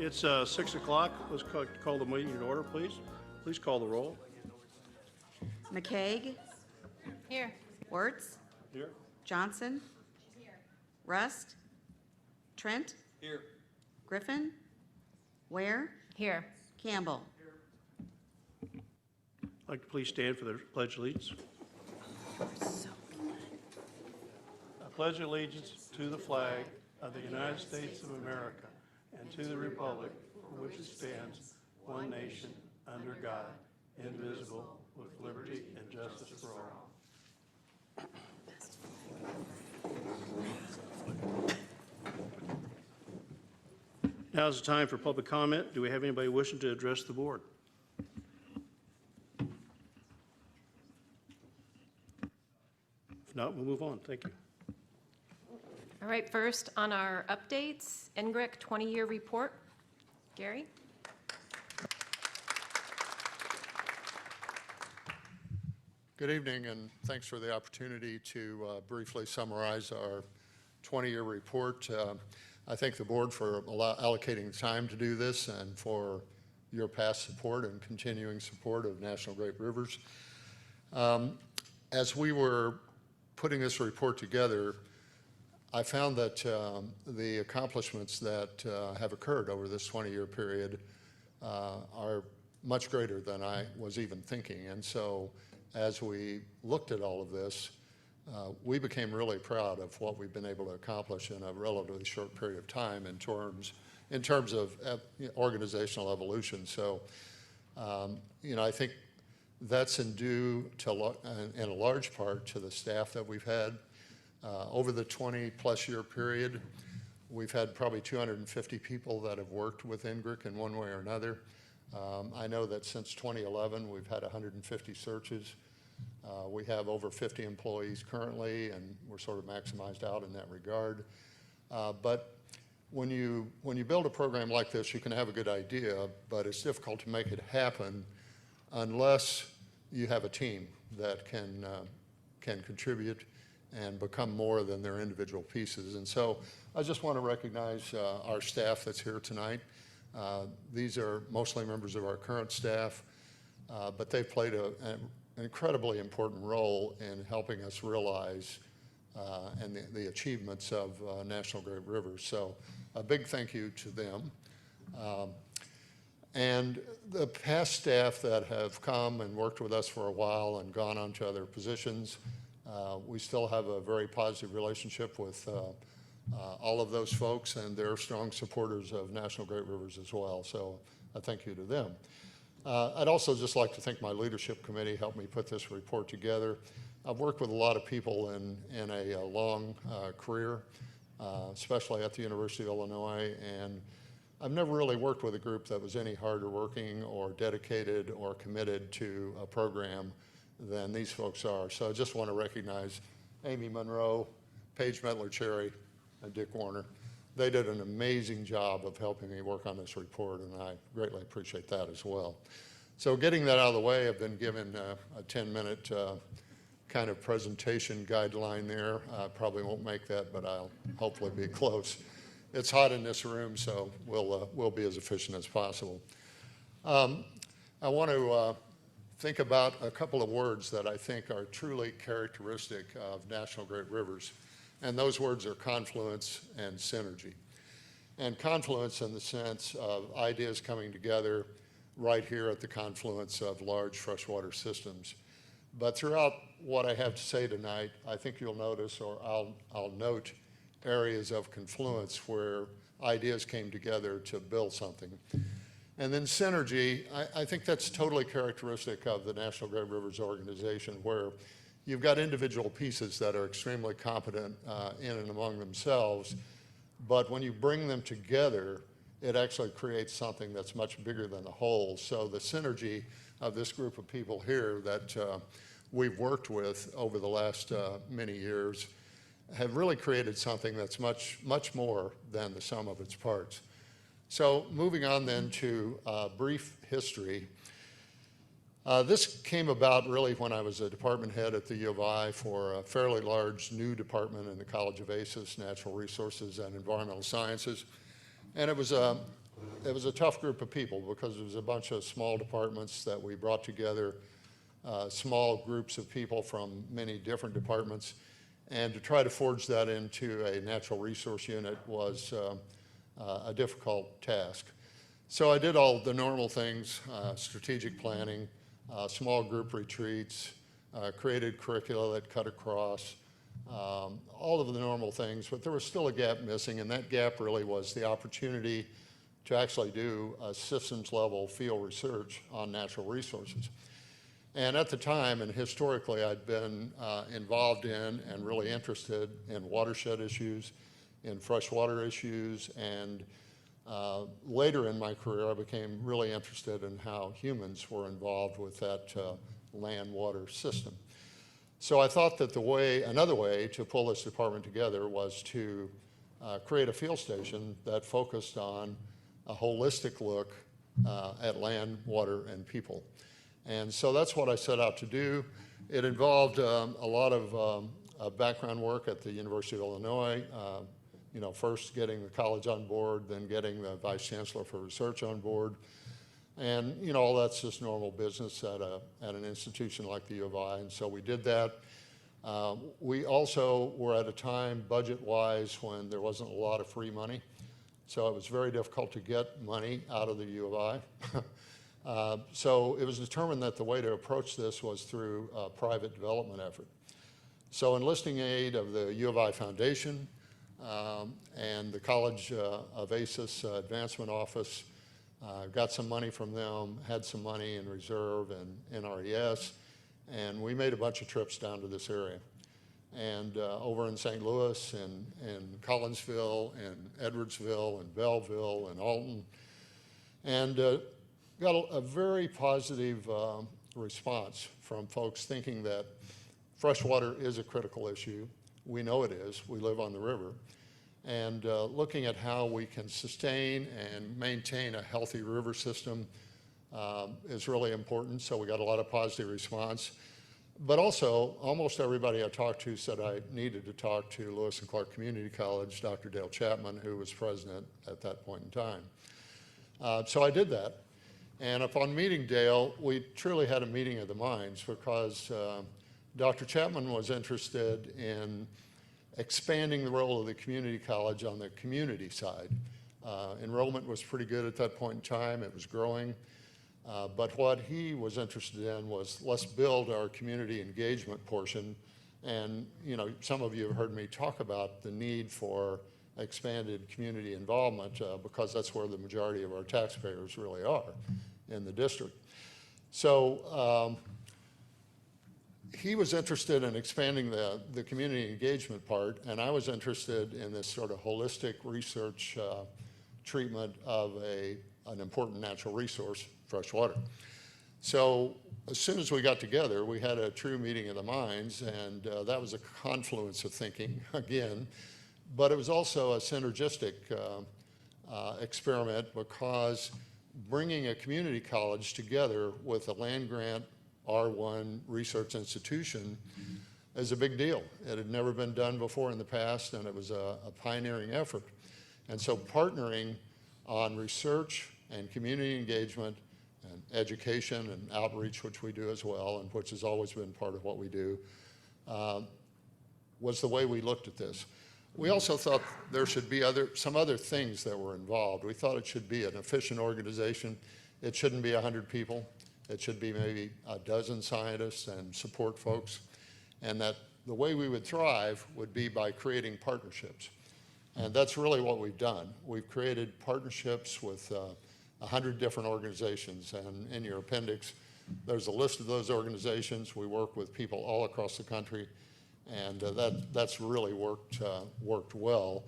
It's 6 o'clock. Let's call the meeting in order, please. Please call the roll. McCaig? Here. Wertz? Here. Johnson? Here. Rust? Trent? Here. Griffin? Ware? Here. Campbell? I'd like to please stand for the Pledge of Allegiance. I pledge allegiance to the flag of the United States of America and to the republic for which it stands, one nation, under God, indivisible, with liberty and justice for all. Now is the time for public comment. Do we have anybody wishing to address the board? If not, we'll move on. Thank you. All right, first on our updates, NGRIC 20-year report. Gary? Good evening, and thanks for the opportunity to briefly summarize our 20-year report. I thank the board for allocating time to do this and for your past support and continuing support of National Great Rivers. As we were putting this report together, I found that the accomplishments that have occurred over this 20-year period are much greater than I was even thinking. And so as we looked at all of this, we became really proud of what we've been able to accomplish in a relatively short period of time in terms of organizational evolution. So, I think that's due to, in a large part, to the staff that we've had. Over the 20-plus year period, we've had probably 250 people that have worked with NGRIC in one way or another. I know that since 2011, we've had 150 searches. We have over 50 employees currently, and we're sort of maximized out in that regard. But when you build a program like this, you can have a good idea, but it's difficult to make it happen unless you have a team that can contribute and become more than their individual pieces. And so I just want to recognize our staff that's here tonight. These are mostly members of our current staff, but they've played an incredibly important role in helping us realize and the achievements of National Great Rivers. So a big thank you to them. And the past staff that have come and worked with us for a while and gone on to other positions, we still have a very positive relationship with all of those folks, and they're strong supporters of National Great Rivers as well. So a thank you to them. I'd also just like to thank my leadership committee helped me put this report together. I've worked with a lot of people in a long career, especially at the University of Illinois, and I've never really worked with a group that was any harder working or dedicated or committed to a program than these folks are. So I just want to recognize Amy Monroe, Paige Metler-Cherry, and Dick Warner. They did an amazing job of helping me work on this report, and I greatly appreciate that as well. So getting that out of the way, I've been given a 10-minute kind of presentation guideline there. I probably won't make that, but I'll hopefully be close. It's hot in this room, so we'll be as efficient as possible. I want to think about a couple of words that I think are truly characteristic of National Great Rivers. And those words are confluence and synergy. And confluence in the sense of ideas coming together right here at the confluence of large freshwater systems. But throughout what I have to say tonight, I think you'll notice, or I'll note, areas of confluence where ideas came together to build something. And then synergy, I think that's totally characteristic of the National Great Rivers organization, where you've got individual pieces that are extremely competent in and among themselves, but when you bring them together, it actually creates something that's much bigger than the whole. So the synergy of this group of people here that we've worked with over the last many years have really created something that's much, much more than the sum of its parts. So moving on then to brief history. This came about really when I was a department head at the U of I for a fairly large new department in the College of ACES, Natural Resources and Environmental Sciences. And it was a it was a tough group of people because it was a bunch of small departments that we brought together, small groups of people from many different departments. And to try to forge that into a natural resource unit was a difficult task. So I did all the normal things, strategic planning, small group retreats, created curricula that cut across, all of the normal things, but there was still a gap missing, and that gap really was the opportunity to actually do a systems level field research on natural resources. And at the time, and historically, I'd been involved in and really interested in watershed issues, in freshwater issues, and later in my career, I became really interested in how humans were involved with that land-water system. So I thought that another way to pull this department together was to create a field station that focused on a holistic look at land, water, and people. And so that's what I set out to do. It involved a lot of background work at the University of Illinois, first getting the college on board, then getting the vice chancellor for research on board. And, all that's just normal business at an institution like the U of I, and so we did that. We also were at a time, budget-wise, when there wasn't a lot of free money, so it was very difficult to get money out of the U of I. So it was determined that the way to approach this was through a private development effort. So enlisting aid of the U of I Foundation and the College of ACES Advancement Office, got some money from them, had some money in reserve and NRES, and we made a bunch of trips down to this area. And over in St. Louis and Collinsville and Edwardsville and Belleville and Alton, and got a very positive response from folks thinking that freshwater is a critical issue. We know it is. We live on the river. And looking at how we can sustain and maintain a healthy river system is really important. So we got a lot of positive response. But also, almost everybody I talked to said I needed to talk to Lewis and Clark Community College, Dr. Dale Chapman, who was president at that point in time. So I did that. And upon meeting Dale, we truly had a meeting of the minds because Dr. Chapman was interested in expanding the role of the community college on the community side. Enrollment was pretty good at that point in time. It was growing. But what he was interested in was let's build our community engagement portion. And some of you have heard me talk about the need for expanded community involvement because that's where the majority of our taxpayers really are in the district. So he was interested in expanding the community engagement part, and I was interested in this sort of holistic research treatment of an important natural resource, fresh water. So as soon as we got together, we had a true meeting of the minds, and that was a confluence of thinking again, but it was also a synergistic experiment because bringing a community college together with a land-grant R1 research institution is a big deal. It had never been done before in the past, and it was a pioneering effort. And so partnering on research and community engagement and education and outreach, which we do as well, and which has always been part of what we do, was the way we looked at this. We also thought there should be some other things that were involved. We thought it should be an efficient organization. It shouldn't be 100 people. It should be maybe a dozen scientists and support folks, and that the way we would thrive would be by creating partnerships. And that's really what we've done. We've created partnerships with 100 different organizations, and in your appendix, there's a list of those organizations. We work with people all across the country, and that's really worked well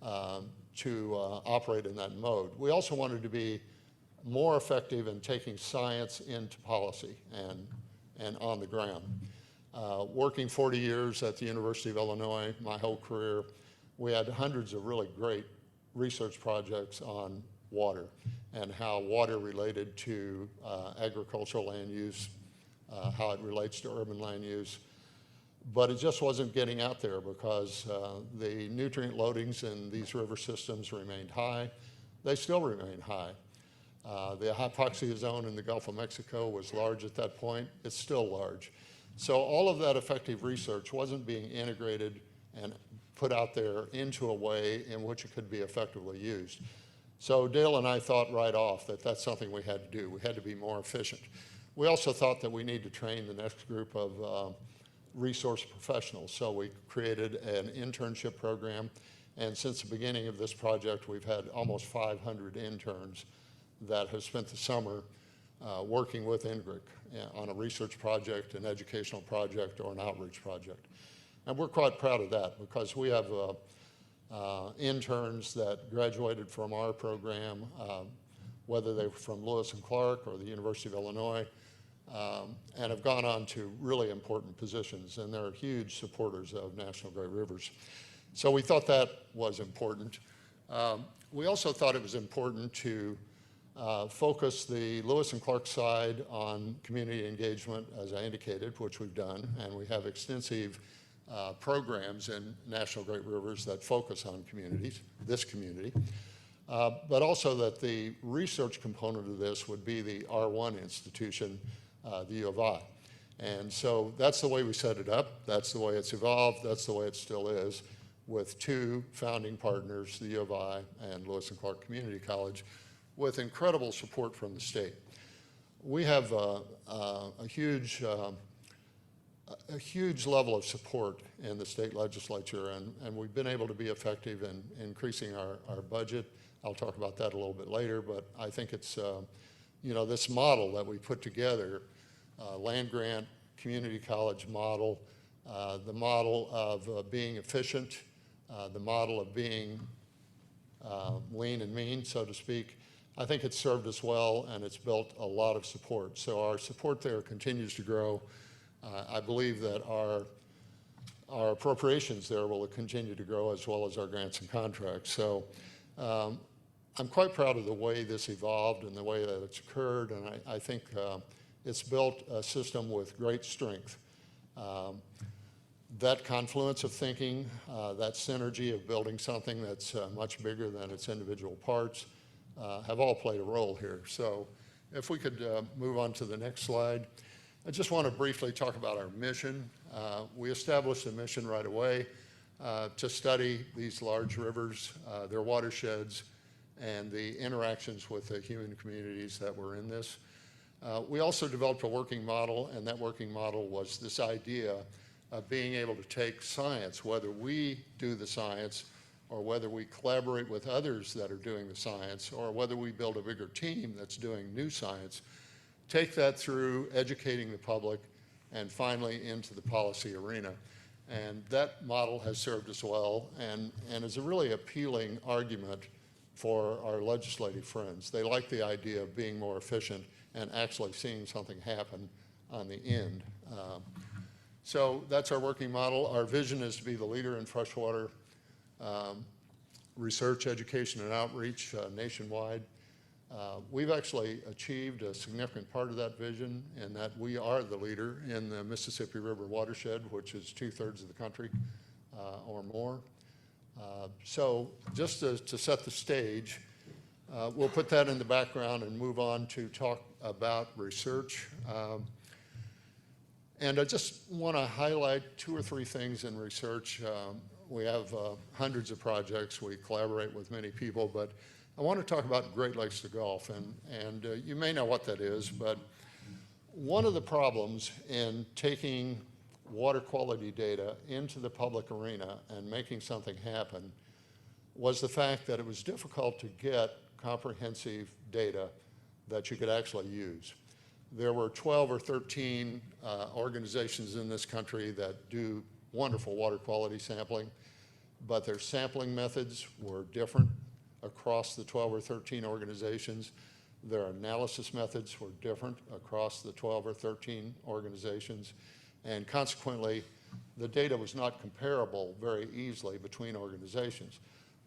to operate in that mode. We also wanted to be more effective in taking science into policy and on the ground. Working 40 years at the University of Illinois, my whole career, we had hundreds of really great research projects on water and how water related to agricultural land use, how it relates to urban land use. But it just wasn't getting out there because the nutrient loadings in these river systems remained high. they still remain high. The hypoxia zone in the Gulf of Mexico was large at that point. It's still large. So all of that effective research wasn't being integrated and put out there into a way in which it could be effectively used. So Dale and I thought right off that that's something we had to do. We had to be more efficient. We also thought that we need to train the next group of resource professionals. So we created an internship program. And since the beginning of this project, we've had almost 500 interns that have spent the summer working with INGRIC on a research project, an educational project, or an outreach project. And we're quite proud of that because we have interns that graduated from our program, whether they were from Lewis and Clark or the University of Illinois, and have gone on to really important positions, and they're huge supporters of National Great Rivers. So we thought that was important. We also thought it was important to focus the Lewis and Clark side on community engagement, as I indicated, which we've done, and we have extensive programs in National Great Rivers that focus on communities, this community, but also that the research component of this would be the R1 institution, the U of I. And so that's the way we set it up. That's the way it's evolved. That's the way it still is, with two founding partners, the U of I and Lewis and Clark Community College, with incredible support from the state. We have a huge level of support in the state legislature, and we've been able to be effective in increasing our budget. I'll talk about that a little bit later, but I think it's, this model that we put together, land grant, community college model, the model of being efficient, the model of being lean and mean, so to speak. I think it's served us well, and it's built a lot of support. So our support there continues to grow. I believe that our appropriations there will continue to grow, as well as our grants and contracts. So I'm quite proud of the way this evolved and the way that it's occurred, and I think it's built a system with great strength. That confluence of thinking, that synergy of building something that's much bigger than its individual parts, have all played a role here. So if we could move on to the next slide. I just want to briefly talk about our mission. We established a mission right away to study these large rivers, their watersheds, and the interactions with the human communities that were in this. We also developed a working model, and that working model was this idea of being able to take science, whether we do the science or whether we collaborate with others that are doing the science, or whether we build a bigger team that's doing new science, take that through educating the public and finally into the policy arena. And that model has served us well and is a really appealing argument for our legislative friends. They like the idea of being more efficient and actually seeing something happen on the end. So that's our working model. Our vision is to be the leader in freshwater research, education, and outreach nationwide. We've actually achieved a significant part of that vision in that we are the leader in the Mississippi River watershed, which is 2/3 of the country or more. So just to set the stage, we'll put that in the background and move on to talk about research. And I just want to highlight 2 or 3 things in research. We have hundreds of projects. We collaborate with many people, but I want to talk about Great Lakes to Gulf, and you may know what that is, but one of the problems in taking water quality data into the public arena and making something happen was the fact that it was difficult to get comprehensive data that you could actually use. There were 12 or 13 organizations in this country that do wonderful water quality sampling, but their sampling methods were different across the 12 or 13 organizations. Their analysis methods were different across the 12 or 13 organizations, and consequently, the data was not comparable very easily between organizations.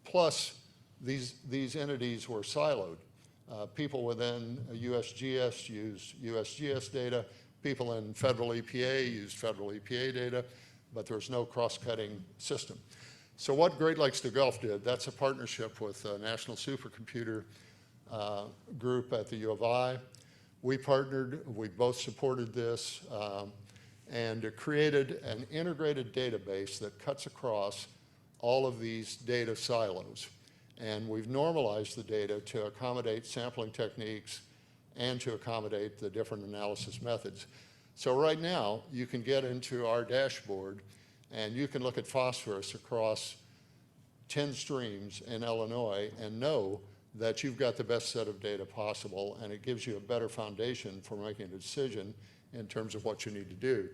Plus, these entities were siloed. People within USGS used USGS data, people in federal EPA used federal EPA data, but there was no cross-cutting system. So what Great Lakes to Gulf did, that's a partnership with a national supercomputer group at the U of I. We partnered, we both supported this, and it created an integrated database that cuts across all of these data silos. And we've normalized the data to accommodate sampling techniques and to accommodate the different analysis methods. So right now, you can get into our dashboard and you can look at phosphorus across 10 streams in Illinois and know that you've got the best set of data possible, and it gives you a better foundation for making a decision in terms of what you need to do.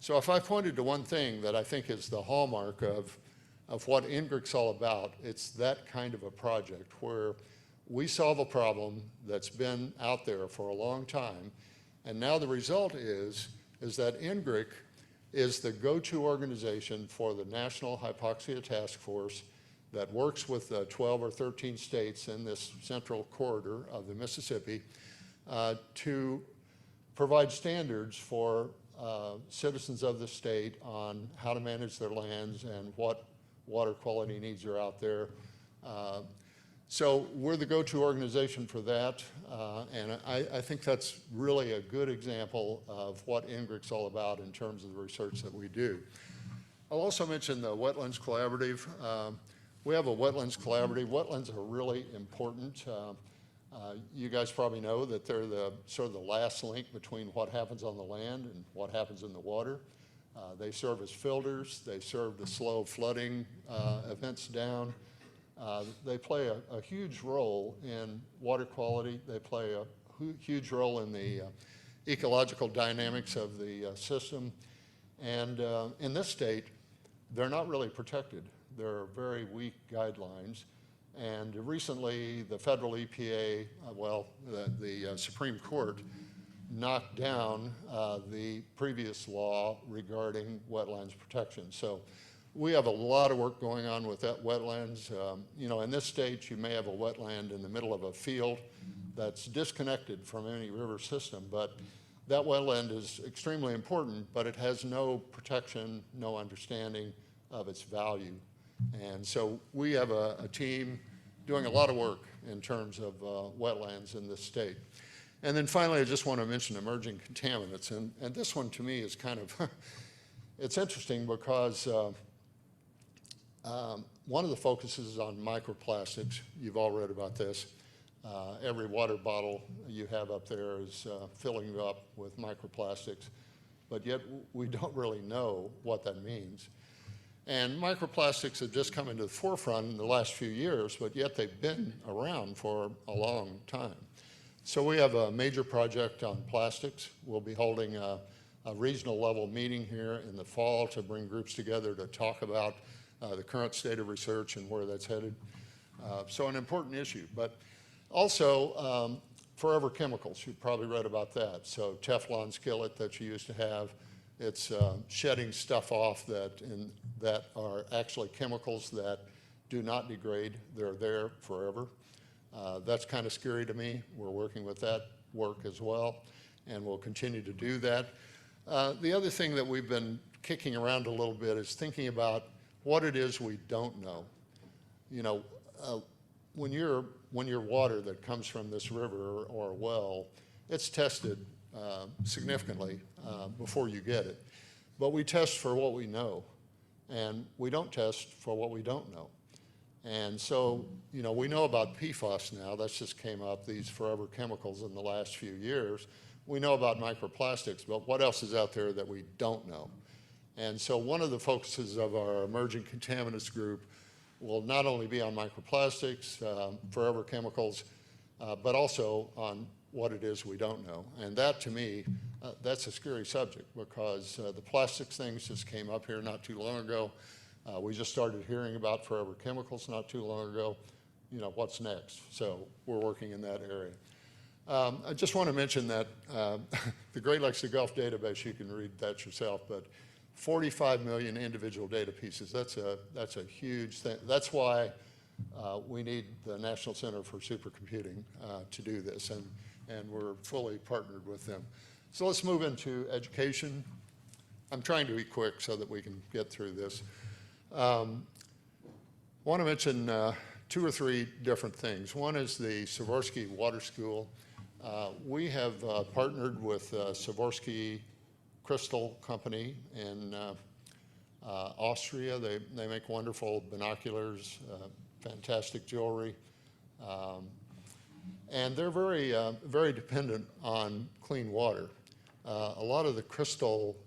So if I pointed to one thing that I think is the hallmark of what NGRIC's all about, it's that kind of a project where we solve a problem that's been out there for a long time, and now the result is that NGRIC is the go-to organization for the National Hypoxia Task Force that works with 12 or 13 states in this central corridor of the Mississippi to provide standards for citizens of the state on how to manage their lands and what water quality needs are out there. So we're the go-to organization for that, and I think that's really a good example of what NGRIC's all about in terms of the research that we do. I'll also mention the Wetlands Collaborative. We have a Wetlands Collaborative. Wetlands are really important. You guys probably know that they're the sort of the last link between what happens on the land and what happens in the water. They serve as filters. They serve to slow flooding events down. They play a huge role in water quality. They play a huge role in the ecological dynamics of the system. And in this state, they're not really protected. There are very weak guidelines. And recently, the federal EPA, the Supreme Court knocked down the previous law regarding wetlands protection. So we have a lot of work going on with that wetlands. You know, in this state, you may have a wetland in the middle of a field that's disconnected from any river system, but that wetland is extremely important, but it has no protection, no understanding of its value. And so we have a team doing a lot of work in terms of wetlands in this state. And then finally, I just want to mention emerging contaminants. And this one to me is kind of, it's interesting because one of the focuses is on microplastics. You've all read about this. Every water bottle you have up there is filling you up with microplastics, but yet we don't really know what that means. And microplastics have just come into the forefront in the last few years, but yet they've been around for a long time. So we have a major project on plastics. We'll be holding a regional level meeting here in the fall to bring groups together to talk about the current state of research and where that's headed. So an important issue, but also forever chemicals. You've probably read about that. So Teflon skillet that you used to have, it's shedding stuff off that are actually chemicals that do not degrade. They're there forever. That's kind of scary to me. We're working with that work as well, and we'll continue to do that. The other thing that we've been kicking around a little bit is thinking about what it is we don't know. You know, when your water that comes from this river or a well, it's tested significantly before you get it. But we test for what we know, and we don't test for what we don't know. And so, you know, we know about PFAS now. That just came up, these forever chemicals in the last few years. We know about microplastics, but what else is out there that we don't know? And so one of the focuses of our emerging contaminants group will not only be on microplastics, forever chemicals, but also on what it is we don't know. And that, to me, that's a scary subject because the plastics things just came up here not too long ago. We just started hearing about forever chemicals not too long ago. You know, what's next? So we're working in that area. I just want to mention that the Great Lakes to Gulf database, you can read that yourself, but 45 million individual data pieces, that's a huge thing. That's why we need the National Center for Supercomputing to do this, and we're fully partnered with them. So let's move into education. I'm trying to be quick so that we can get through this. want to mention 2 or 3 different things. One is the Sikorsky Water School. We have partnered with Sikorsky Crystal Company in Austria. They make wonderful binoculars, fantastic jewelry, and they're very dependent on clean water. A lot of the crystal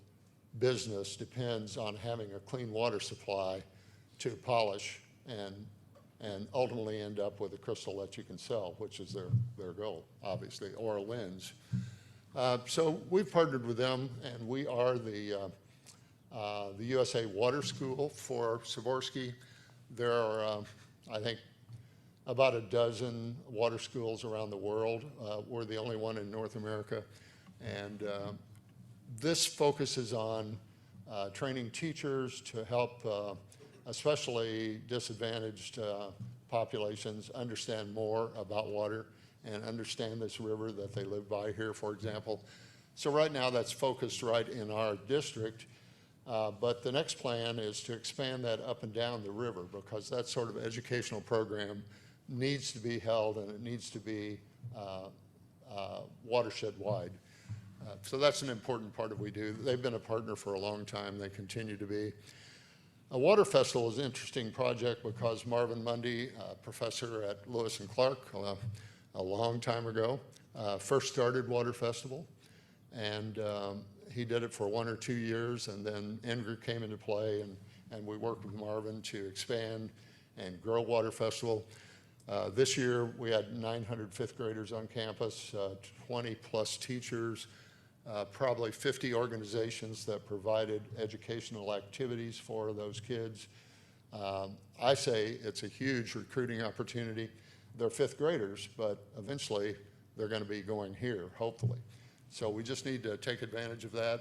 business depends on having a clean water supply to polish and ultimately end up with a crystal that you can sell, which is their goal, obviously, or a lens. So we've partnered with them, and we are the USA Water School for Sikorsky. There are, I think, about a dozen water schools around the world. We're the only one in North America. And this focuses on training teachers to help especially disadvantaged populations understand more about water and understand this river that they live by here, for example. So right now that's focused right in our district, but the next plan is to expand that up and down the river, because that sort of educational program needs to be held, and it needs to be watershed-wide. So that's an important part of what we do. They've been a partner for a long time. They continue to be. A water festival is an interesting project because Marvin Mundy, professor at Lewis and Clark a long time ago, first started Water Festival, and he did it for 1 or 2 years, and then NGRC came into play, and we worked with Marvin to expand and grow Water Festival. This year we had 900 fifth graders on campus, 20 plus teachers, probably 50 organizations that provided educational activities for those kids. I say it's a huge recruiting opportunity. They're fifth graders, but eventually they're going to be going here, hopefully. So we just need to take advantage of that.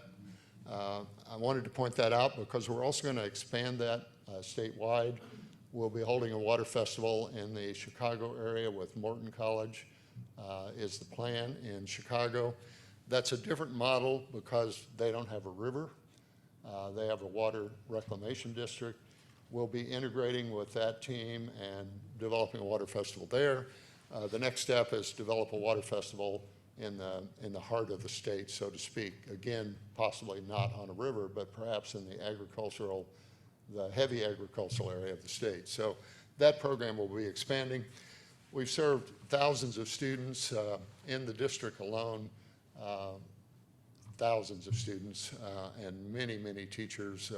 I wanted to point that out because we're also going to expand that statewide. We'll be holding a water festival in the Chicago area with Morton College is the plan in Chicago. That's a different model because they don't have a river. They have a water reclamation district. We'll be integrating with that team and developing a water festival there. The next step is develop a water festival in the heart of the state, so to speak. Again, possibly not on a river, but perhaps in the heavy agricultural area of the state. So that program will be expanding. We've served thousands of students in the district alone, thousands of students and many, many teachers.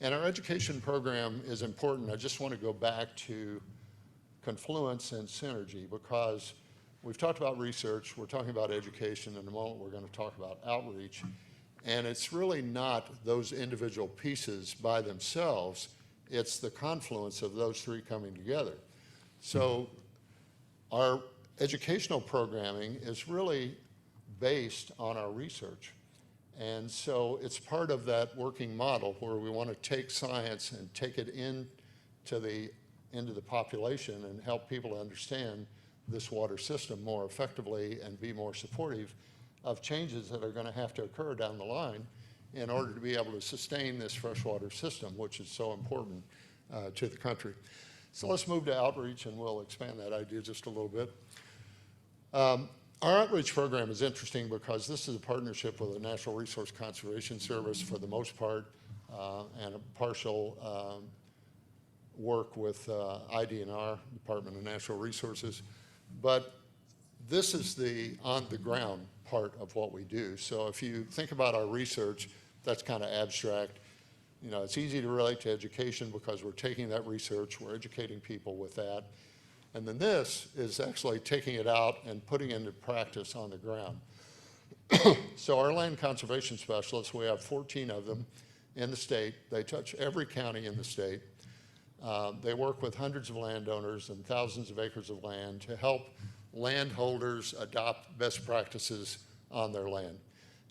And our education program is important. I just want to go back to confluence and synergy, because we've talked about research, we're talking about education. In a moment we're going to talk about outreach. And it's really not those individual pieces by themselves, it's the confluence of those 3 coming together. So our educational programming is really based on our research. And so it's part of that working model where we want to take science and take it into the population and help people understand this water system more effectively and be more supportive of changes that are going to have to occur down the line in order to be able to sustain this freshwater system, which is so important to the country. So let's move to outreach, and we'll expand that idea just a little bit. Our outreach program is interesting because this is a partnership with the Natural Resource Conservation Service for the most part, and a partial work with IDNR, Department of Natural Resources. But this is the on-the-ground part of what we do. So if you think about our research, that's kind of abstract. You know, it's easy to relate to education because we're taking that research, we're educating people with that. And then this is actually taking it out and putting it into practice on the ground. So our land conservation specialists, we have 14 of them in the state. They touch every county in the state. They work with hundreds of landowners and thousands of acres of land to help landholders adopt best practices on their land.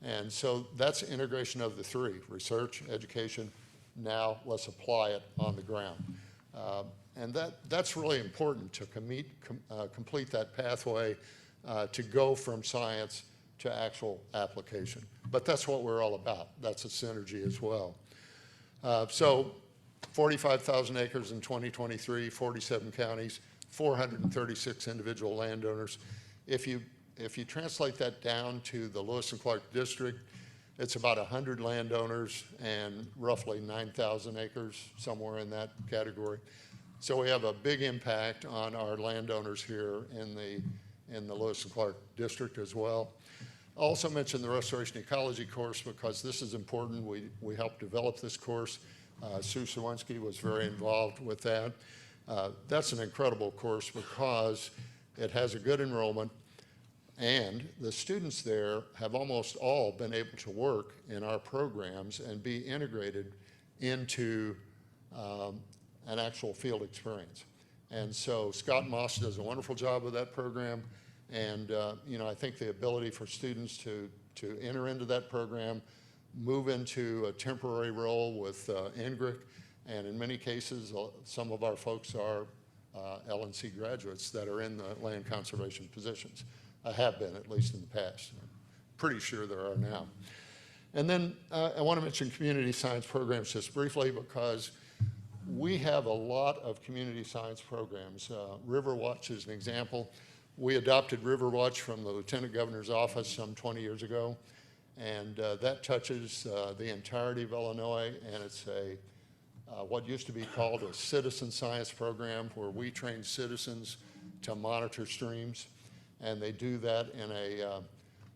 And so that's integration of the 3, research, education. Now let's apply it on the ground. And that's really important to complete that pathway to go from science to actual application. But that's what we're all about. That's a synergy as well. So 45,000 acres in 2023, 47 counties, 436 individual landowners. If you translate that down to the Lewis and Clark district, it's about 100 landowners and roughly 9,000 acres, somewhere in that category. So we have a big impact on our landowners here in the Lewis and Clark district as well. I also mentioned the Restoration Ecology course because this is important. We helped develop this course. Sue Sawinski was very involved with that. That's an incredible course because it has a good enrollment, and the students there have almost all been able to work in our programs and be integrated into an actual field experience. And so Scott Moss does a wonderful job with that program. And I think the ability for students to enter into that program, move into a temporary role with NGRIC, and in many cases, some of our folks are L&C graduates that are in the land conservation positions. Have been, at least in the past. I'm pretty sure there are now. And then I want to mention community science programs just briefly because we have a lot of community science programs. Riverwatch is an example. We adopted Riverwatch from the Lieutenant Governor's office some 20 years ago, and that touches the entirety of Illinois, and it's what used to be called a citizen science program where we train citizens to monitor streams, and they do that in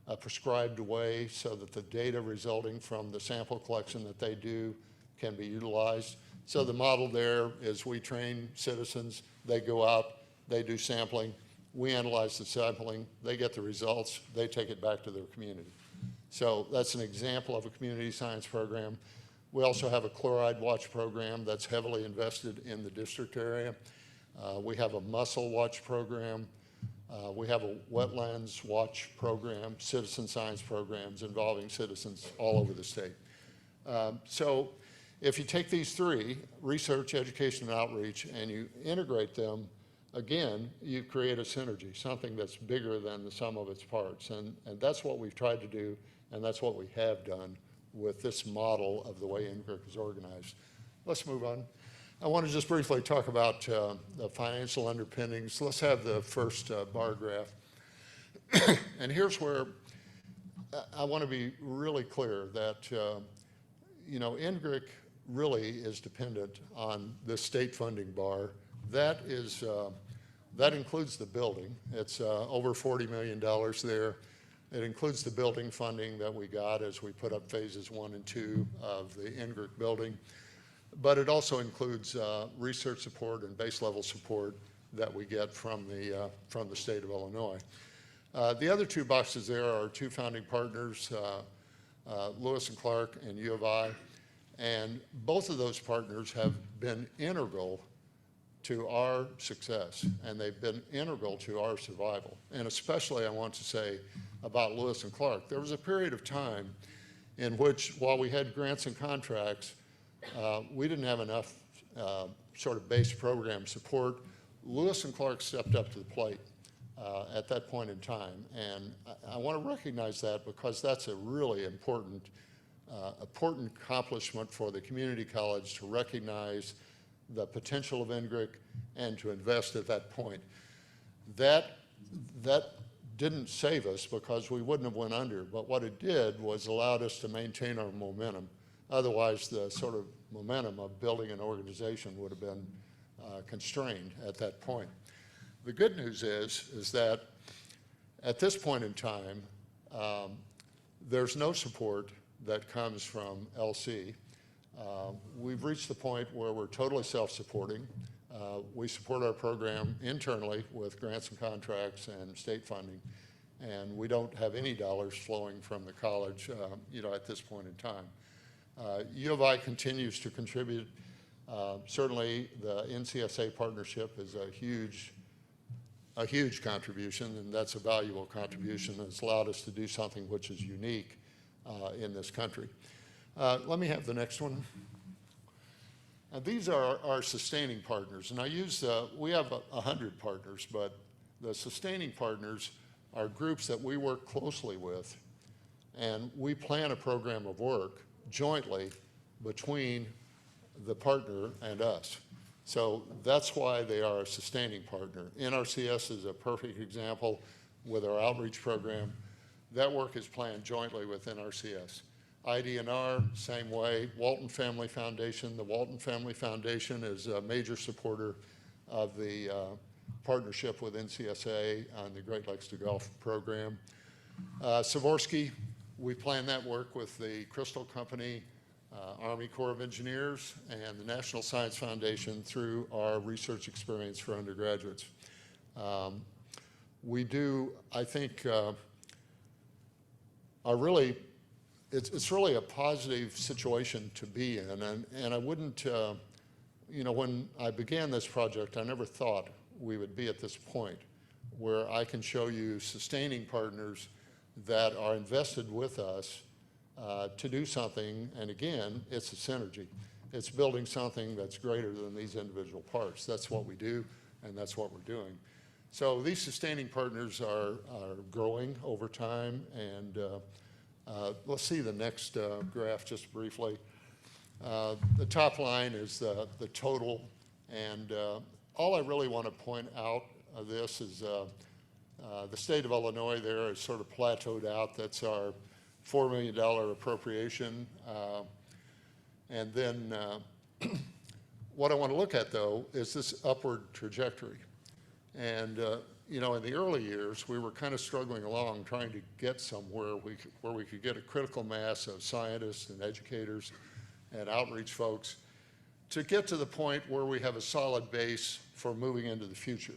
a prescribed way so that the data resulting from the sample collection that they do can be utilized. So the model there is we train citizens, they go out, they do sampling, we analyze the sampling, they get the results, they take it back to their community. So that's an example of a community science program. We also have a chloride watch program that's heavily invested in the district area. We have a mussel watch program. We have a wetlands watch program, citizen science programs involving citizens all over the state. So if you take these three, research, education, and outreach, and you integrate them, again, you create a synergy, something that's bigger than the sum of its parts. And that's what we've tried to do, and that's what we have done with this model of the way NGRIC is organized. Let's move on. I want to just briefly talk about the financial underpinnings. Let's have the first bar graph. And here's where I want to be really clear that, NGRIC really is dependent on the state funding bar. That includes the building. It's over $40 million there. It includes the building funding that we got as we put up phases 1 and 2 of the NGRIC building. But it also includes research support and base level support that we get from the state of Illinois. The other two boxes there are two founding partners, Lewis and Clark and U of I, and both of those partners have been integral to our success, and they've been integral to our survival. And especially I want to say about Lewis and Clark. There was a period of time in which, while we had grants and contracts, we didn't have enough sort of base program support. Lewis and Clark stepped up to the plate at that point in time. And I want to recognize that because that's a really important accomplishment for the community college to recognize the potential of NGRIC and to invest at that point. That didn't save us because we wouldn't have went under, but what it did was allowed us to maintain our momentum. Otherwise, the sort of momentum of building an organization would have been constrained at that point. The good news is that at this point in time, there's no support that comes from LC. We've reached the point where we're totally self-supporting. We support our program internally with grants and contracts and state funding, and we don't have any dollars flowing from the college, at this point in time. U of I continues to contribute. Certainly, the NCSA partnership is a huge contribution, and that's a valuable contribution that's allowed us to do something which is unique in this country. Let me have the next one. These are our sustaining partners, and we have 100 partners, but the sustaining partners are groups that we work closely with, and we plan a program of work jointly between the partner and us. So that's why they are a sustaining partner. NRCS is a perfect example with our outreach program. That work is planned jointly with NRCS. ID&R, same way. Walton Family Foundation. The Walton Family Foundation is a major supporter of the partnership with NCSA on the Great Lakes to Gulf program. Sikorsky, we plan that work with the Crystal Company, Army Corps of Engineers, and the National Science Foundation through our research experience for undergraduates. We do, I think, it's really a positive situation to be in, and I wouldn't, you know, when I began this project, I never thought we would be at this point where I can show you sustaining partners that are invested with us to do something, and again, it's a synergy. It's building something that's greater than these individual parts. That's what we do, and that's what we're doing. So these sustaining partners are growing over time, and let's see the next graph just briefly. The top line is the total, and all I really want to point out of this is the state of Illinois there is sort of plateaued out. That's our $4 million appropriation. And then what I want to look at, though, is this upward trajectory. And, you know, in the early years, we were kind of struggling along trying to get somewhere where we could get a critical mass of scientists and educators and outreach folks to get to the point where we have a solid base for moving into the future.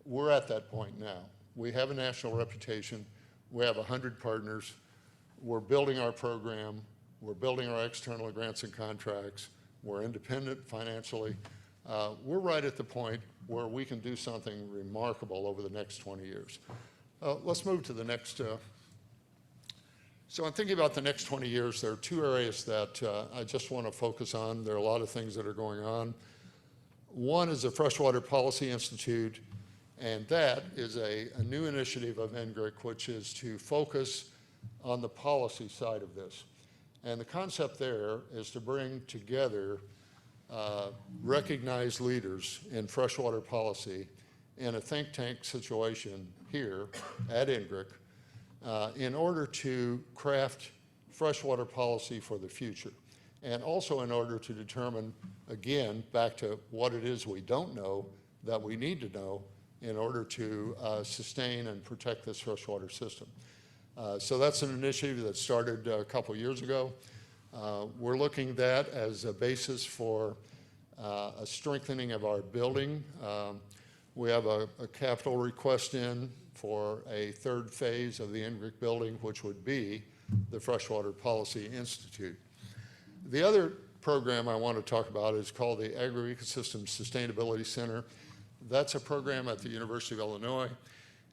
We're at that point now. We have a national reputation. We have 100 partners. We're building our program. We're building our external grants and contracts. We're independent financially. We're right at the point where we can do something remarkable over the next 20 years. Let's move to the next. So I'm thinking about the next 20 years. There are two areas that I just want to focus on. There are a lot of things that are going on. One is the Freshwater Policy Institute, and that is a new initiative of NGRIC, which is to focus on the policy side of this. And the concept there is to bring together recognized leaders in freshwater policy in a think tank situation here at NGRIC in order to craft freshwater policy for the future. And also in order to determine, again, back to what it is we don't know that we need to know in order to sustain and protect this freshwater system. So that's an initiative that started a couple years ago. We're looking at that as a basis for a strengthening of our building. We have a capital request in for a third phase of the NGRIC building, which would be the Freshwater Policy Institute. The other program I want to talk about is called the Agro-Ecosystem Sustainability Center. That's a program at the University of Illinois.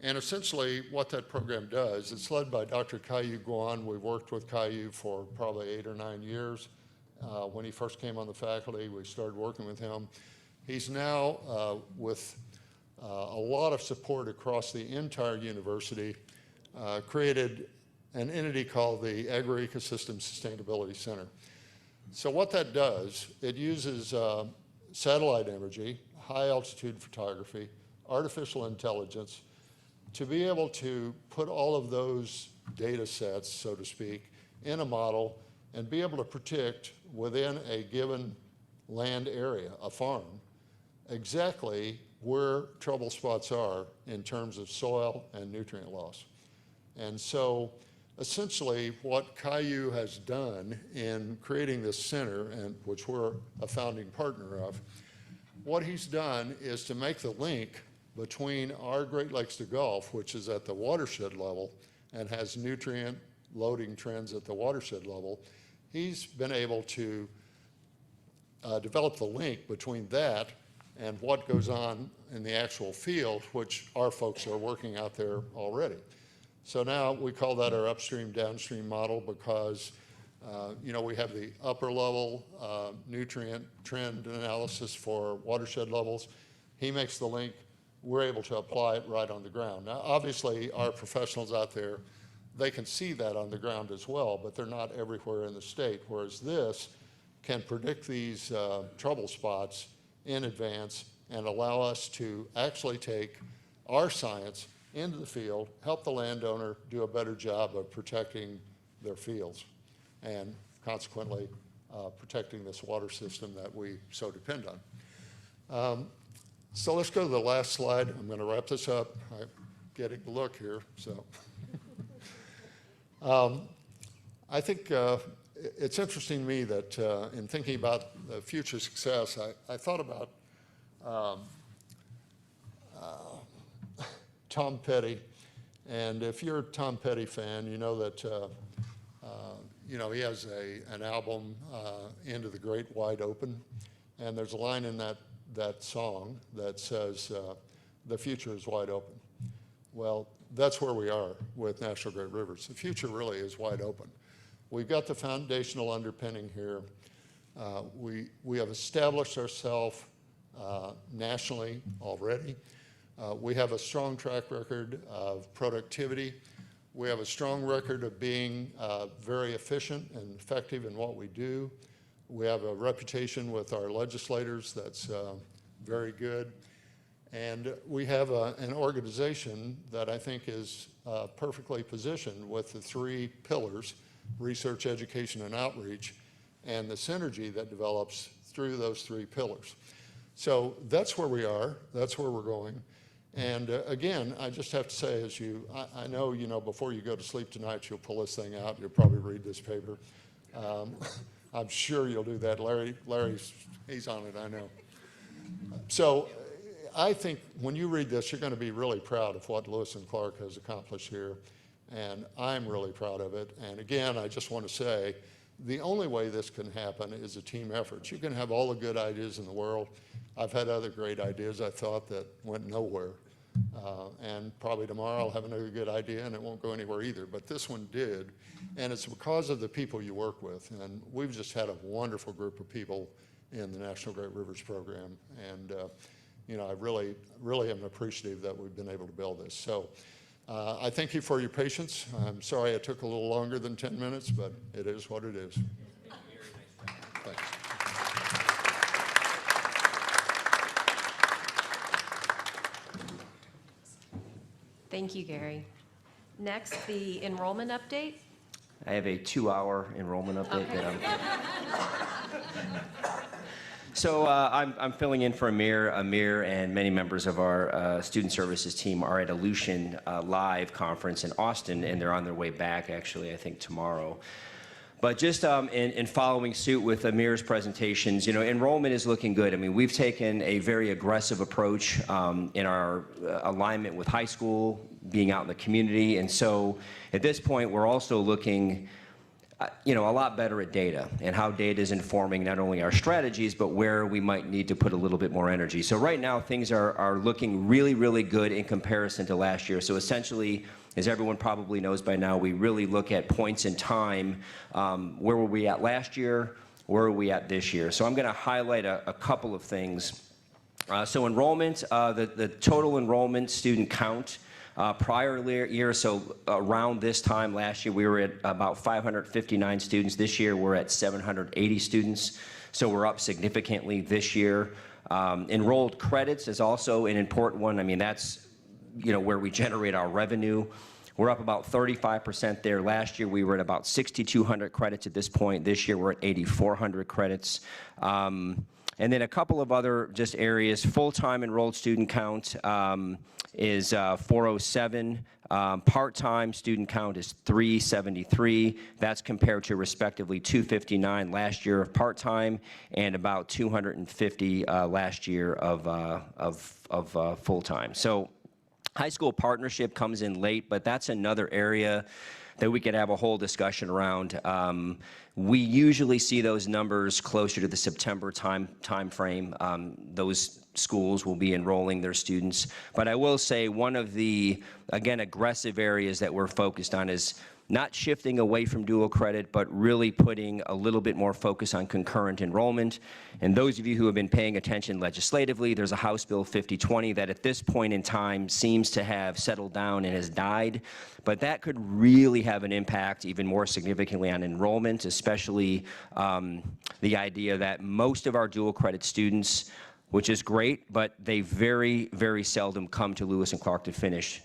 And essentially what that program does, it's led by Dr. Caillou Guan. We've worked with Caillou for probably 8 or 9 years. When he first came on the faculty, we started working with him. He's now, with a lot of support across the entire university, created an entity called the Agro-Ecosystem Sustainability Center. So what that does, it uses satellite imagery, high altitude photography, artificial intelligence, to be able to put all of those data sets, so to speak, in a model and be able to predict within a given land area, a farm, exactly where trouble spots are in terms of soil and nutrient loss. And so essentially what Caillou has done in creating this center, and which we're a founding partner of, what he's done is to make the link between our Great Lakes to Gulf, which is at the watershed level and has nutrient loading trends at the watershed level. He's been able to develop the link between that and what goes on in the actual field, which our folks are working out there already. So now we call that our upstream downstream model because you know, we have the upper level nutrient trend analysis for watershed levels. He makes the link. We're able to apply it right on the ground. Now, obviously, our professionals out there, they can see that on the ground as well, but they're not everywhere in the state, whereas this can predict these trouble spots in advance and allow us to actually take our science into the field, help the landowner do a better job of protecting their fields and consequently protecting this water system that we so depend on. So let's go to the last slide. I'm going to wrap this up. I'm getting a look here, so. I think it's interesting to me that in thinking about the future success, I thought about Tom Petty. And if you're a Tom Petty fan, you know that he has an album, Into the Great Wide Open. And there's a line in that song that says, the future is wide open. Well, that's where we are with National Great Rivers. The future really is wide open. We've got the foundational underpinning here. We have established ourselves nationally already. We have a strong track record of productivity. We have a strong record of being very efficient and effective in what we do. We have a reputation with our legislators that's very good. And we have an organization that I think is perfectly positioned with the three pillars: research, education, and outreach, and the synergy that develops through those three pillars. So that's where we are. That's where we're going. And again, I just have to say, I know, before you go to sleep tonight, you'll pull this thing out. You'll probably read this paper. I'm sure you'll do that. Larry's, he's on it, I know. So I think when you read this, you're going to be really proud of what Lewis and Clark has accomplished here. And I'm really proud of it. And again, I just want to say, the only way this can happen is a team effort. You can have all the good ideas in the world. I've had other great ideas I thought that went nowhere. And probably tomorrow I'll have another good idea and it won't go anywhere either. But this one did. And it's because of the people you work with. And we've just had a wonderful group of people in the National Great Rivers program. And I really am appreciative that we've been able to build this. So I thank you for your patience. I'm sorry it took a little longer than 10 minutes, but it is what it is. Thanks. Thank you, Gary. Next, the enrollment update. I have a 2-hour enrollment update that So I'm filling in for Amir. Amir and many members of our student services team are at Aleutian Live conference in Austin, and they're on their way back, actually, I think tomorrow. But just in following suit with Amir's presentations, enrollment is looking good. I mean, we've taken a very aggressive approach in our alignment with high school, being out in the community. And so at this point, we're also looking a lot better at data and how data is informing not only our strategies, but where we might need to put a little bit more energy. So right now, things are looking really, really good in comparison to last year. So essentially, as everyone probably knows by now, we really look at points in time. Where were we at last year? Where are we at this year? So I'm going to highlight a couple of things. So enrollment, the total enrollment student count prior year, so around this time last year, we were at about 559 students. This year, we're at 780 students. So we're up significantly this year. Enrolled credits is also an important one. I mean, that's where we generate our revenue. We're up about 35% there. Last year, we were at about 6,200 credits at this point. This year, we're at 8,400 credits. And then a couple of other just areas. Full-time enrolled student count is 407. Part-time student count is 373. That's compared to respectively 259 last year of part-time and about 250 last year of full-time. So high school partnership comes in late, but that's another area that we could have a whole discussion around. We usually see those numbers closer to the September time frame. Those schools will be enrolling their students. But I will say one of the, again, aggressive areas that we're focused on is not shifting away from dual credit, but really putting a little bit more focus on concurrent enrollment. And those of you who have been paying attention legislatively, there's a House Bill 5020 that at this point in time seems to have settled down and has died, but that could really have an impact even more significantly on enrollment, especially the idea that most of our dual credit students, which is great, but they very, very seldom come to Lewis and Clark to finish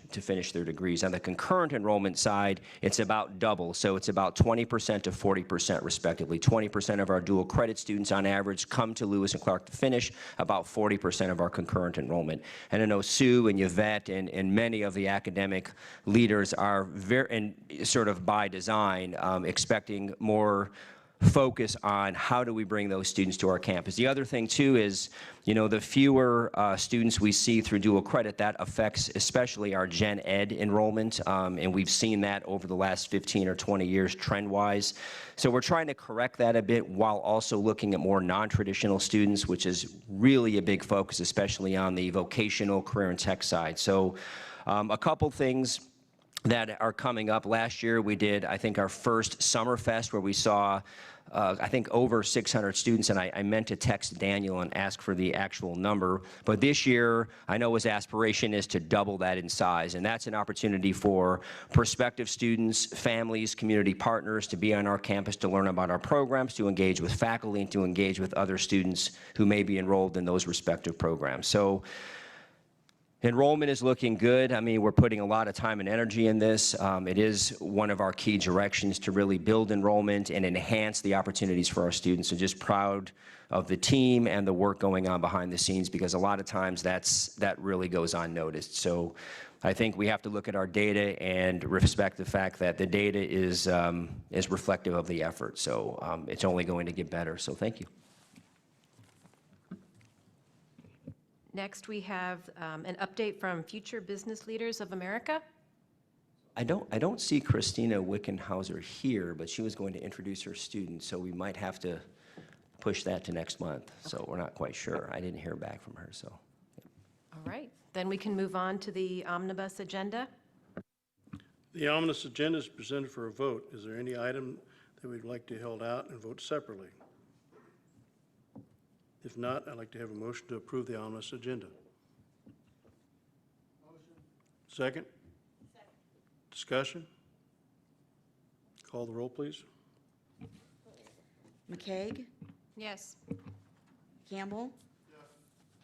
their degrees. On the concurrent enrollment side, it's about double, so it's about 20% to 40% respectively. 20% of our dual credit students on average come to Lewis and Clark to finish, about 40% of our concurrent enrollment. And I know Sue and Yvette and many of the academic leaders are very, and sort of by design, expecting more focus on how do we bring those students to our campus. The other thing too is, you know, the fewer students we see through dual credit, that affects especially our gen ed enrollment, and we've seen that over the last 15 or 20 years trend-wise. So we're trying to correct that a bit while also looking at more non-traditional students, which is really a big focus, especially on the vocational, career and tech side. So a couple things that are coming up. Last year we did, I think, our first Summer Fest where we saw I think over 600 students, and I meant to text Daniel and ask for the actual number. But this year, I know his aspiration is to double that in size, and that's an opportunity for prospective students, families, community partners to be on our campus to learn about our programs, to engage with faculty, and to engage with other students who may be enrolled in those respective programs. So enrollment is looking good. I mean, we're putting a lot of time and energy in this. It is one of our key directions to really build enrollment and enhance the opportunities for our students. So just proud of the team and the work going on behind the scenes, because a lot of times that really goes unnoticed. So I think we have to look at our data and respect the fact that the data is reflective of the effort. So it's only going to get better. So thank you. Next, we have an update from Future Business Leaders of America. I don't see Christina Wickenhauser here, but she was going to introduce her students, so we might have to push that to next month. So we're not quite sure. I didn't hear back from her, so. All right, then we can move on to the omnibus agenda. The omnibus agenda is presented for a vote. Is there any item that we'd like to hold out and vote separately? If not, I'd like to have a motion to approve the omnibus agenda. Motion. Second? Second. Discussion? Call the roll, please. McCaig, Yes. Campbell. Yes.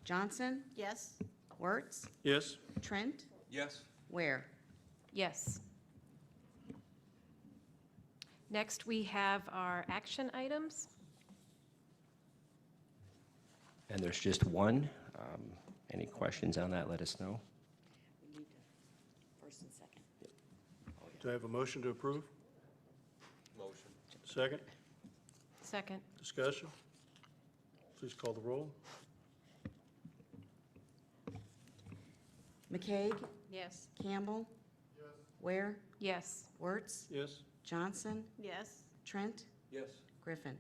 Johnson. Yes. Wertz, Yes? Trent, Yes. Ware. Yes. Next, we have our action items. And there's just one. Any questions on that, let us know. We need to first and second. Do I have a motion to approve? Motion. Second? Second. Discussion? Please call the roll. McCaig, Yes. Campbell. Yes. Ware, Yes. Wertz, Yes? Johnson, Yes. Trent, Yes. Griffin.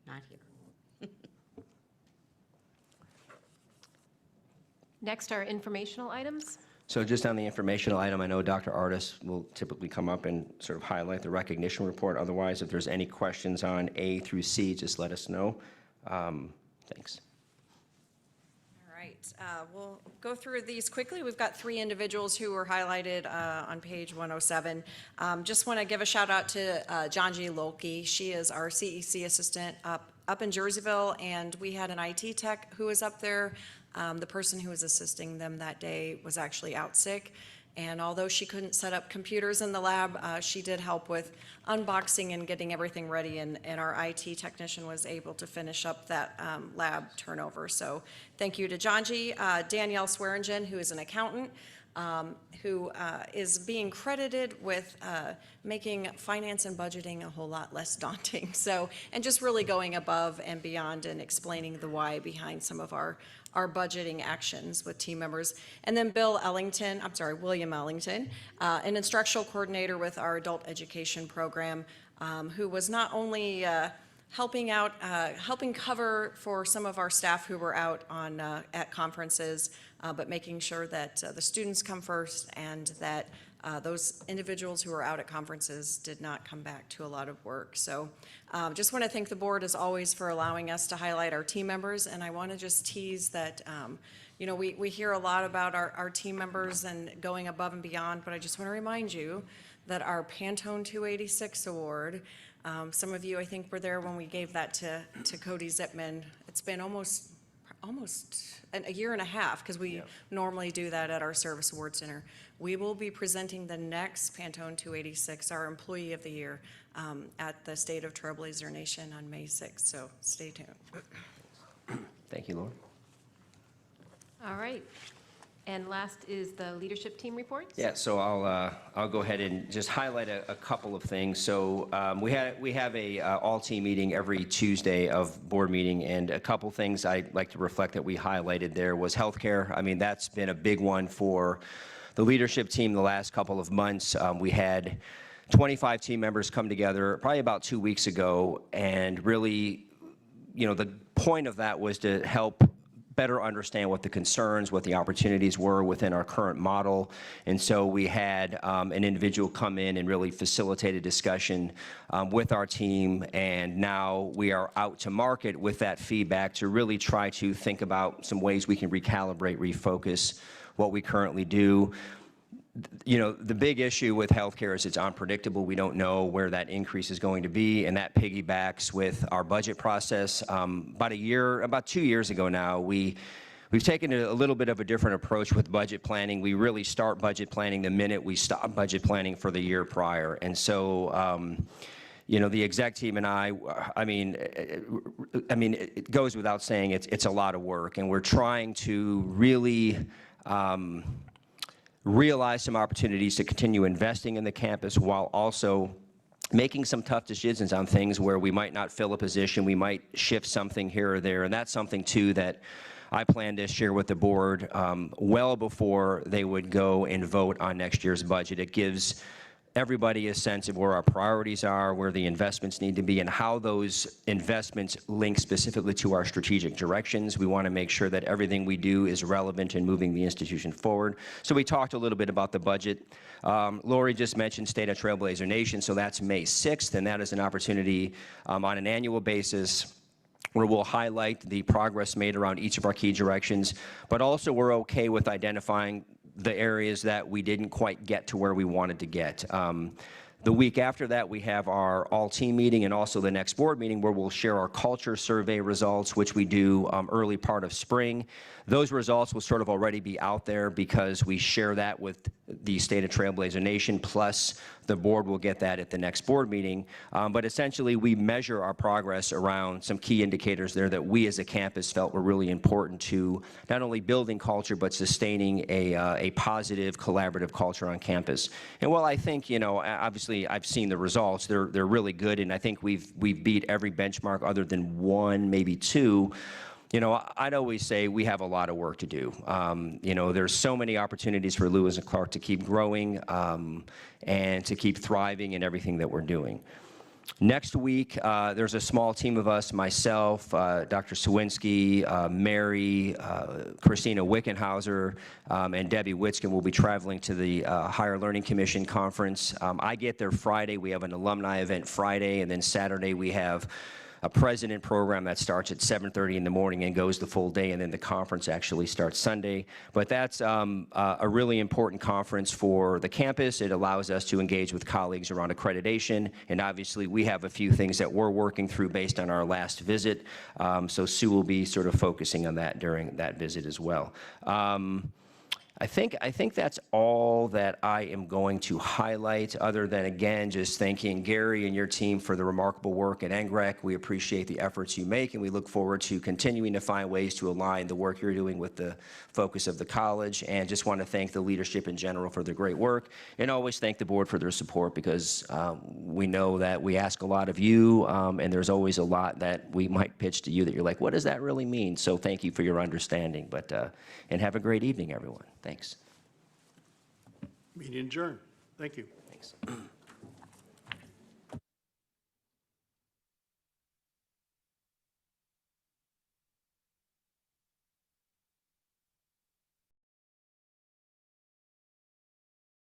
Not here. Next are informational items. So just on the informational item, I know Dr. Artis will typically come up and sort of highlight the recognition report. Otherwise, if there's any questions on A through C, just let us know. Thanks. All right, we'll go through these quickly. We've got 3 individuals who were highlighted on page 107. Just want to give a shout out to Janji Lolke. She is our CEC assistant up in Jerseyville, and we had an IT tech who was up there. The person who was assisting them that day was actually out sick, and although she couldn't set up computers in the lab, she did help with unboxing and getting everything ready, and our IT technician was able to finish up that lab turnover. So thank you to Janji. Danielle Swearingen, who is an accountant, who is being credited with making finance and budgeting a whole lot less daunting. So, and just really going above and beyond and explaining the why behind some of our budgeting actions with team members. And then William Ellington, an instructional coordinator with our adult education program, who was not only helping cover for some of our staff who were out at conferences, but making sure that the students come first and that those individuals who were out at conferences did not come back to a lot of work. So just want to thank the board, as always, for allowing us to highlight our team members. And I want to just tease that, you know, we hear a lot about our team members and going above and beyond, but I just want to remind you that our Pantone 286 Award, some of you, I think, were there when we gave that to Cody Zipman. It's been almost a year and a half, because we normally do that at our Service Award Center. We will be presenting the next Pantone 286, our Employee of the Year, at the State of Trailblazer Nation on May 6th, so stay tuned. Thank you, Laura. All right. And last is the leadership team reports. Yeah, so I'll go ahead and just highlight a couple of things. So we have a all-team meeting every Tuesday of board meeting, and a couple things I'd like to reflect that we highlighted there was healthcare. I mean, that's been a big one for the leadership team the last couple of months. We had 25 team members come together probably about 2 weeks ago, and really, you know, the point of that was to help better understand what the concerns, what the opportunities were within our current model. And so we had an individual come in and really facilitate a discussion with our team. And now we are out to market with that feedback to really try to think about some ways we can recalibrate, refocus what we currently do. You know, the big issue with healthcare is it's unpredictable. We don't know where that increase is going to be, and that piggybacks with our budget process. About 2 years ago now, we've taken a little bit of a different approach with budget planning. We really start budget planning the minute we stop budget planning for the year prior. And so, you know, the exec team and I mean, it goes without saying it's a lot of work, and we're trying to really realize some opportunities to continue investing in the campus while also making some tough decisions on things where we might not fill a position, we might shift something here or there. And that's something, too, that I plan to share with the board well before they would go and vote on next year's budget. It gives everybody a sense of where our priorities are, where the investments need to be, and how those investments link specifically to our strategic directions. We want to make sure that everything we do is relevant in moving the institution forward. So we talked a little bit about the budget. Lori just mentioned State of Trailblazer Nation, so that's May 6th, and that is an opportunity on an annual basis where we'll highlight the progress made around each of our key directions, but also we're okay with identifying the areas that we didn't quite get to where we wanted to get. The week after that, we have our all-team meeting and also the next board meeting where we'll share our culture survey results, which we do early part of spring. Those results will sort of already be out there because we share that with the State of Trailblazer Nation, plus the board will get that at the next board meeting. But essentially, we measure our progress around some key indicators there that we as a campus felt were really important to not only building culture, but sustaining a positive, collaborative culture on campus. And while I think, you know, obviously I've seen the results, they're really good, and I think we've beat every benchmark other than one, maybe two. You know, I'd always say we have a lot of work to do. You know, there's so many opportunities for Lewis and Clark to keep growing and to keep thriving in everything that we're doing. Next week, there's a small team of us, myself, Dr. Sawinski, Mary, Christina Wickenhauser, and Debbie Witzkin will be traveling to the Higher Learning Commission Conference. I get there Friday. We have an alumni event Friday, and then Saturday we have a president program that starts at 7:30 in the morning and goes the full day, and then the conference actually starts Sunday. But that's a really important conference for the campus. It allows us to engage with colleagues around accreditation, and obviously we have a few things that we're working through based on our last visit. So Sue will be sort of focusing on that during that visit as well. I think that's all that I am going to highlight, other than, again, just thanking Gary and your team for the remarkable work at NGREC. We appreciate the efforts you make, and we look forward to continuing to find ways to align the work you're doing with the focus of the college. And just want to thank the leadership in general for their great work, and always thank the board for their support, because we know that we ask a lot of you, and there's always a lot that we might pitch to you that you're like, what does that really mean? So thank you for your understanding. But and have a great evening, everyone. Thanks. Meeting adjourned. Thank you. Thanks.